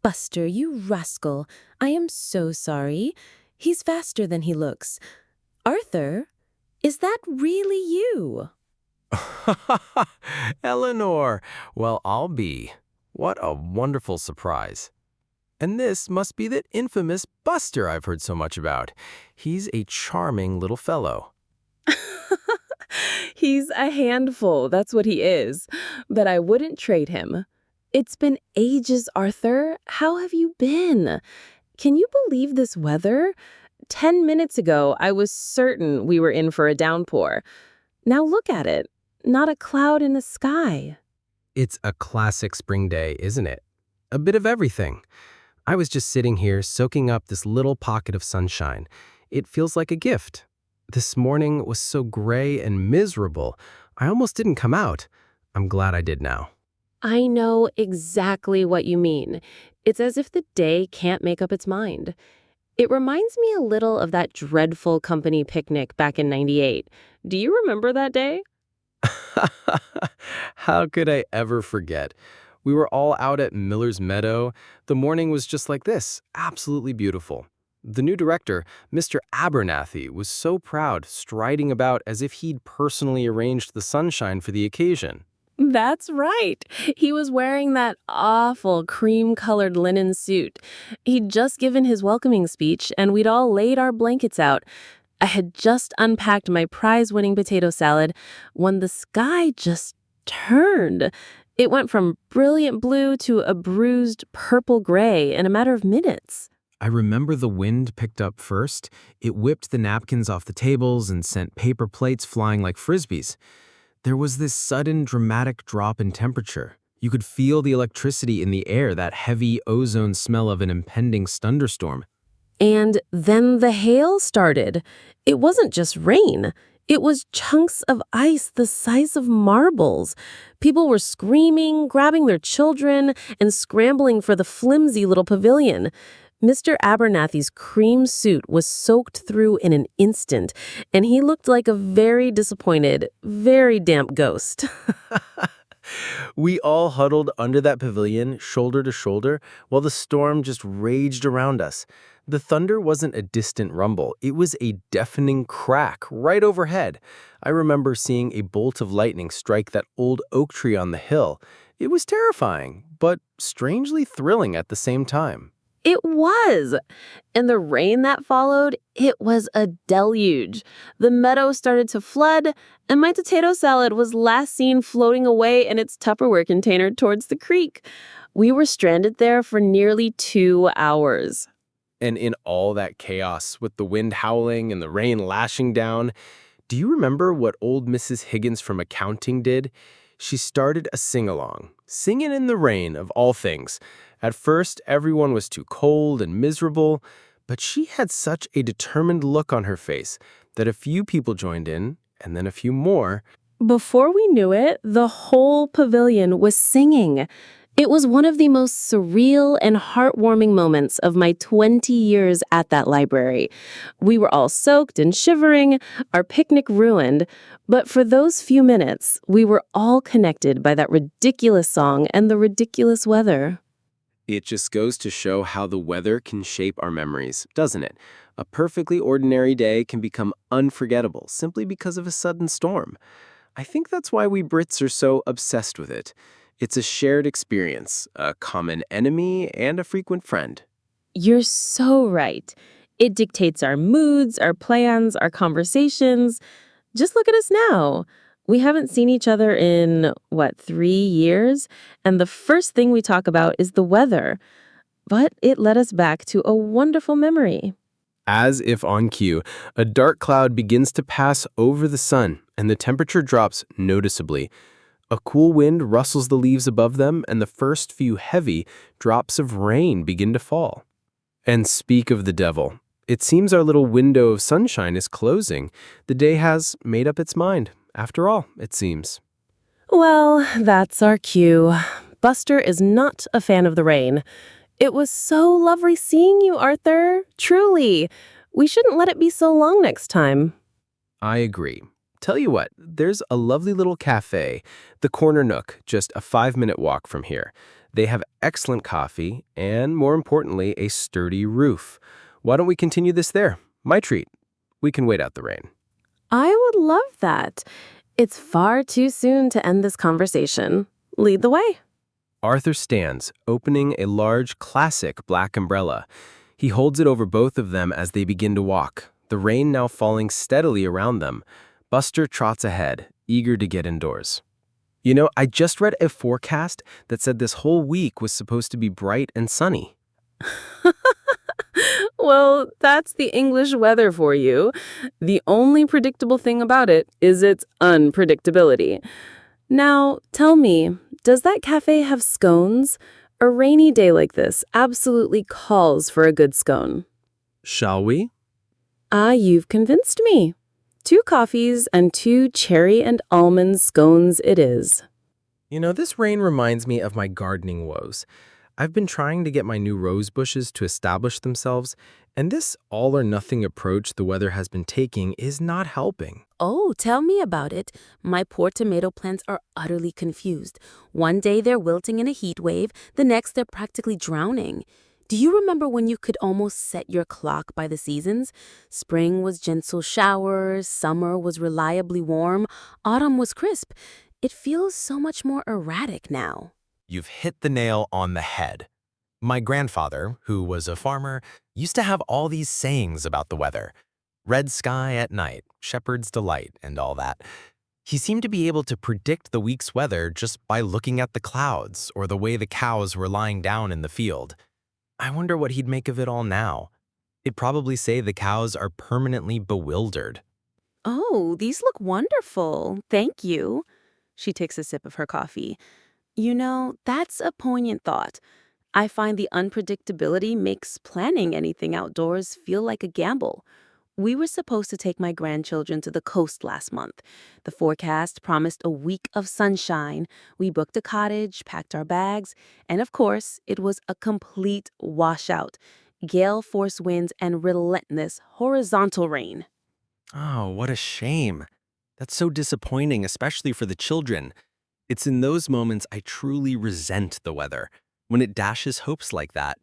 Buster, you rascal. I am so sorry. He's faster than he looks. Arthur, is that really you? Eleanor, well, I'll be. What a wonderful surprise. And this must be that infamous Buster I've heard so much about. He's a charming little fellow. He's a handful, that's what he is. But I wouldn't trade him. It's been ages, Arthur. How have you been? Can you believe this weather? 10 minutes ago, I was certain we were in for a downpour. Now look at it. Not a cloud in the sky. It's a classic spring day, isn't it? A bit of everything. I was just sitting here soaking up this little pocket of sunshine. It feels like a gift. This morning was so gray and miserable, I almost didn't come out. I'm glad I did now. I know exactly what you mean. It's as if the day can't make up its mind. It reminds me a little of that dreadful company picnic back in '98. Do you remember that day? How could I ever forget? We were all out at Miller's Meadow. The morning was just like this, absolutely beautiful. The new director, Mr. Abernathy, was so proud, striding about as if he'd personally arranged the sunshine for the occasion. That's right. He was wearing that awful cream-colored linen suit. He'd just given his welcoming speech, and we'd all laid our blankets out. I had just unpacked my prize-winning potato salad when the sky just turned. It went from brilliant blue to a bruised purple gray in a matter of minutes. I remember the wind picked up first. It whipped the napkins off the tables and sent paper plates flying like frisbees. There was this sudden dramatic drop in temperature. You could feel the electricity in the air, that heavy ozone smell of an impending thunderstorm. And then the hail started. It wasn't just rain. It was chunks of ice the size of marbles. People were screaming, grabbing their children, and scrambling for the flimsy little pavilion. Mr. Abernathy's cream suit was soaked through in an instant, and he looked like a very disappointed, very damp ghost. We all huddled under that pavilion, shoulder to shoulder, while the storm just raged around us. The thunder wasn't a distant rumble. It was a deafening crack right overhead. I remember seeing a bolt of lightning strike that old oak tree on the hill. It was terrifying, but strangely thrilling at the same time. It was. And the rain that followed, it was a deluge. The meadow started to flood, and my potato salad was last seen floating away in its Tupperware container towards the creek. We were stranded there for nearly 2 hours. And in all that chaos, with the wind howling and the rain lashing down, do you remember what old Mrs. Higgins from accounting did? She started a sing-along, singing in the rain of all things. At first, everyone was too cold and miserable, but she had such a determined look on her face that a few people joined in, and then a few more. Before we knew it, the whole pavilion was singing. It was one of the most surreal and heartwarming moments of my 20 years at that library. We were all soaked and shivering, our picnic ruined, but for those few minutes, we were all connected by that ridiculous song and the ridiculous weather. It just goes to show how the weather can shape our memories, doesn't it? A perfectly ordinary day can become unforgettable simply because of a sudden storm. I think that's why we Brits are so obsessed with it. It's a shared experience, a common enemy, and a frequent friend. You're so right. It dictates our moods, our plans, our conversations. Just look at us now. We haven't seen each other in, 3 years? And the first thing we talk about is the weather. But it led us back to a wonderful memory. As if on cue, a dark cloud begins to pass over the sun, and the temperature drops noticeably. A cool wind rustles the leaves above them, and the first few heavy drops of rain begin to fall. And speak of the devil. It seems our little window of sunshine is closing. The day has made up its mind. After all, it seems. Well, that's our cue. Buster is not a fan of the rain. It was so lovely seeing you, Arthur. Truly. We shouldn't let it be so long next time. I agree. Tell you what, there's a lovely little cafe, the Corner Nook, just a 5-minute walk from here. They have excellent coffee and, more importantly, a sturdy roof. Why don't we continue this there? My treat. We can wait out the rain. I would love that. It's far too soon to end this conversation. Lead the way. Arthur stands, opening a large, classic black umbrella. He holds it over both of them as they begin to walk, the rain now falling steadily around them. Buster trots ahead, eager to get indoors. You know, I just read a forecast that said this whole week was supposed to be bright and sunny. Well, that's the English weather for you. The only predictable thing about it is its unpredictability. Now, tell me, does that cafe have scones? A rainy day like this absolutely calls for a good scone. Shall we? You've convinced me. 2 coffees and 2 cherry and almond scones it is. You know, this rain reminds me of my gardening woes. I've been trying to get my new rose bushes to establish themselves, and this all-or-nothing approach the weather has been taking is not helping. Oh, tell me about it. My poor tomato plants are utterly confused. One day they're wilting in a heat wave, the next they're practically drowning. Do you remember when you could almost set your clock by the seasons? Spring was gentle showers, summer was reliably warm, autumn was crisp. It feels so much more erratic now. You've hit the nail on the head. My grandfather, who was a farmer, used to have all these sayings about the weather. Red sky at night, shepherd's delight, and all that. He seemed to be able to predict the week's weather just by looking at the clouds or the way the cows were lying down in the field. I wonder what he'd make of it all now. He'd probably say the cows are permanently bewildered. Oh, these look wonderful. Thank you. She takes a sip of her coffee. You know, that's a poignant thought. I find the unpredictability makes planning anything outdoors feel like a gamble. We were supposed to take my grandchildren to the coast last month. The forecast promised a week of sunshine. We booked a cottage, packed our bags, and of course, it was a complete washout. Gale force winds and relentless horizontal rain. Oh, what a shame. That's so disappointing, especially for the children. It's in those moments I truly resent the weather, when it dashes hopes like that.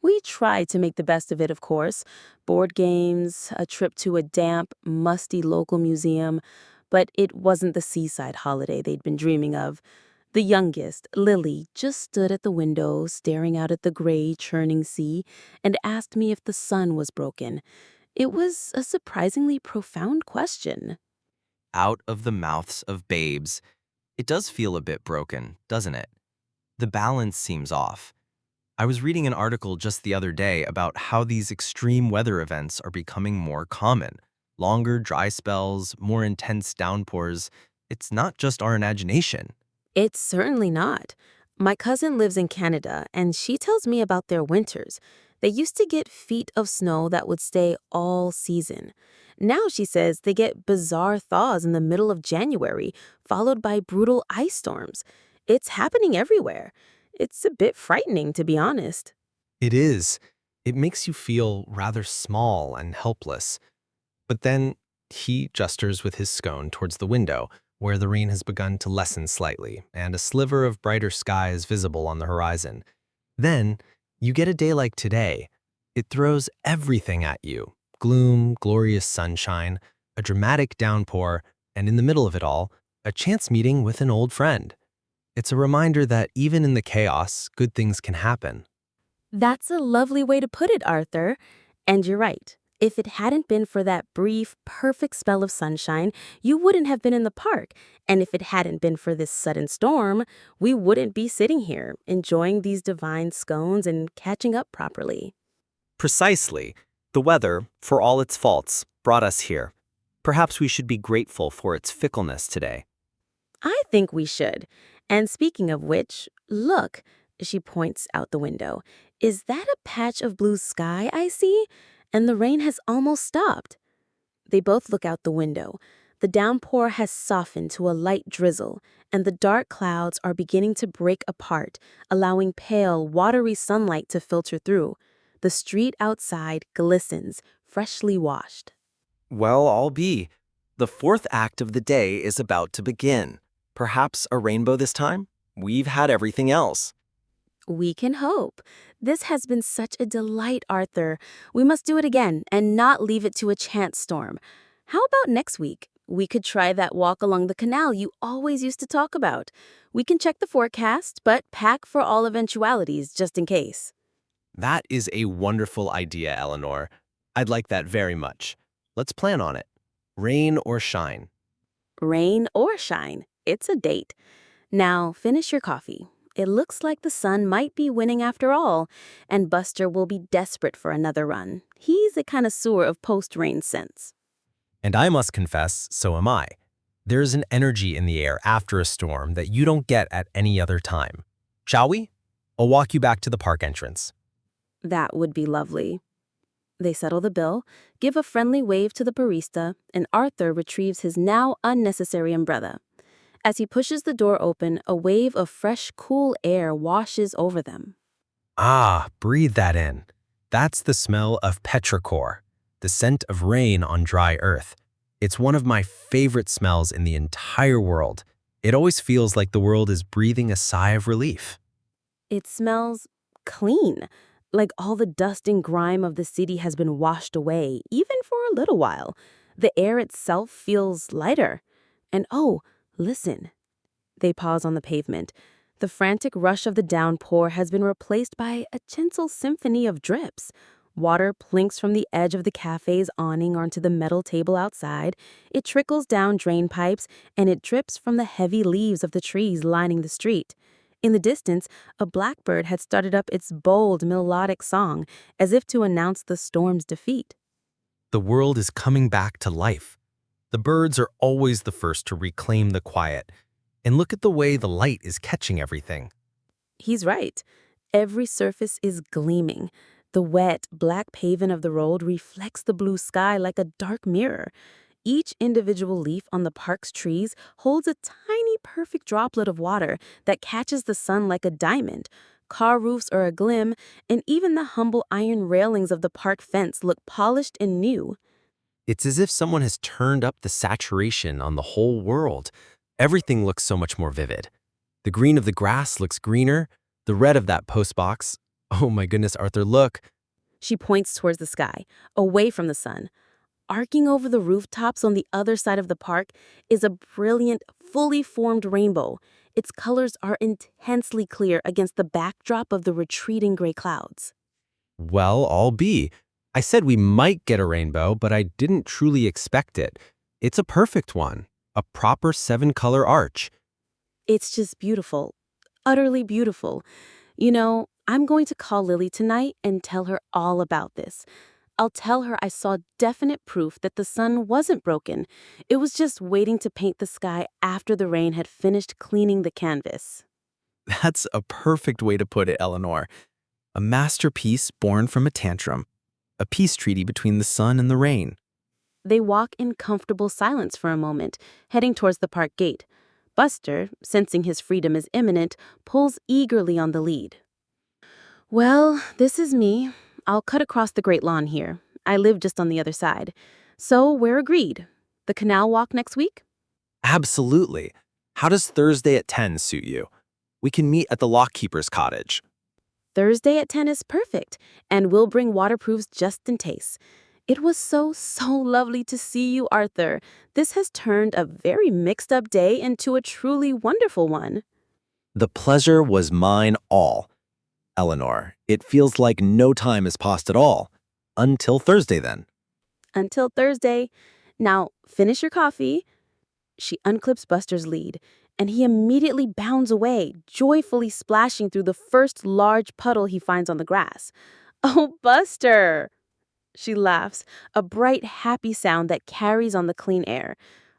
We tried to make the best of it, of course. Board games, a trip to a damp, musty local museum, but it wasn't the seaside holiday they'd been dreaming of. The youngest, Lily, just stood at the window, staring out at the gray, churning sea, and asked me if the sun was broken. It was a surprisingly profound question. Out of the mouths of babes. It does feel a bit broken, doesn't it? The balance seems off. I was reading an article just the other day about how these extreme weather events are becoming more common. Longer dry spells, more intense downpours. It's not just our imagination. It's certainly not. My cousin lives in Canada, and she tells me about their winters. They used to get feet of snow that would stay all season. Now, she says, they get bizarre thaws in the middle of January, followed by brutal ice storms. It's happening everywhere. It's a bit frightening, to be honest. It is. It makes you feel rather small and helpless. But then he gestures with his scone towards the window, where the rain has begun to lessen slightly, and a sliver of brighter sky is visible on the horizon. Then you get a day like today. It throws everything at you. Gloom, glorious sunshine, a dramatic downpour, and in the middle of it all, a chance meeting with an old friend. It's a reminder that even in the chaos, good things can happen. That's a lovely way to put it, Arthur. And you're right. If it hadn't been for that brief, perfect spell of sunshine, you wouldn't have been in the park. And if it hadn't been for this sudden storm, we wouldn't be sitting here, enjoying these divine scones and catching up properly. Precisely. The weather, for all its faults, brought us here. Perhaps we should be grateful for its fickleness today. I think we should. And speaking of which, look, she points out the window. Is that a patch of blue sky I see? And the rain has almost stopped. They both look out the window. The downpour has softened to a light drizzle, and the dark clouds are beginning to break apart, allowing pale, watery sunlight to filter through. The street outside glistens, freshly washed. Well, I'll be. The fourth act of the day is about to begin. Perhaps a rainbow this time? We've had everything else. We can hope. This has been such a delight, Arthur. We must do it again and not leave it to a chance storm. How about next week? We could try that walk along the canal you always used to talk about. We can check the forecast, but pack for all eventualities just in case. That is a wonderful idea, Eleanor. I'd like that very much. Let's plan on it. Rain or shine. Rain or shine, it's a date. Now, finish your coffee. It looks like the sun might be winning after all, and Buster will be desperate for another run. He's a connoisseur of post-rain scents. And I must confess, so am I. There's an energy in the air after a storm that you don't get at any other time. Shall we? I'll walk you back to the park entrance. That would be lovely. They settle the bill, give a friendly wave to the barista, and Arthur retrieves his now unnecessary umbrella. As he pushes the door open, a wave of fresh, cool air washes over them. Ah, breathe that in. That's the smell of petrichor, the scent of rain on dry earth. It's one of my favorite smells in the entire world. It always feels like the world is breathing a sigh of relief. It smells clean, like all the dust and grime of the city has been washed away, even for a little while. The air itself feels lighter. And oh, listen. They pause on the pavement. The frantic rush of the downpour has been replaced by a gentle symphony of drips. Water plinks from the edge of the cafe's awning onto the metal table outside. It trickles down drain pipes, and it drips from the heavy leaves of the trees lining the street. In the distance, a blackbird had started up its bold, melodic song, as if to announce the storm's defeat. The world is coming back to life. The birds are always the first to reclaim the quiet. And look at the way the light is catching everything. He's right. Every surface is gleaming. The wet, black pavement of the road reflects the blue sky like a dark mirror. Each individual leaf on the park's trees holds a tiny, perfect droplet of water that catches the sun like a diamond. Car roofs are aglim, and even the humble iron railings of the park fence look polished and new. It's as if someone has turned up the saturation on the whole world. Everything looks so much more vivid. The green of the grass looks greener, the red of that postbox. Oh my goodness, Arthur, look. She points towards the sky, away from the sun. Arcing over the rooftops on the other side of the park is a brilliant, fully formed rainbow. Its colors are intensely clear against the backdrop of the retreating gray clouds. Well, I'll be. I said we might get a rainbow, but I didn't truly expect it. It's a perfect one, a proper 7-color arch. It's just beautiful, utterly beautiful. You know, I'm going to call Lily tonight and tell her all about this. I'll tell her I saw definite proof that the sun wasn't broken. It was just waiting to paint the sky after the rain had finished cleaning the canvas. That's a perfect way to put it, Eleanor. A masterpiece born from a tantrum. A peace treaty between the sun and the rain. They walk in comfortable silence for a moment, heading towards the park gate. Buster, sensing his freedom is imminent, pulls eagerly on the lead. Well, this is me. I'll cut across the great lawn here. I live just on the other side. So we're agreed. The canal walk next week? Absolutely. How does Thursday at 10 suit you? We can meet at the lockkeeper's cottage. Thursday at 10 is perfect, and we'll bring waterproofs just in case. It was so lovely to see you, Arthur. This has turned a very mixed-up day into a truly wonderful one. The pleasure was mine all. Eleanor, it feels like no time has passed at all. Until Thursday, then. Until Thursday. Now, finish your coffee. She unclips Buster's lead, and he immediately bounds away, joyfully splashing through the first large puddle he finds on the grass. Oh, Buster! She laughs, a bright, happy sound that carries on the clean air.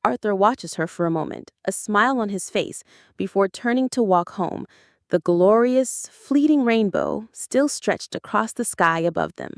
Arthur watches her for a moment, a smile on his face, before turning to walk home, the glorious, fleeting rainbow still stretched across the sky above them.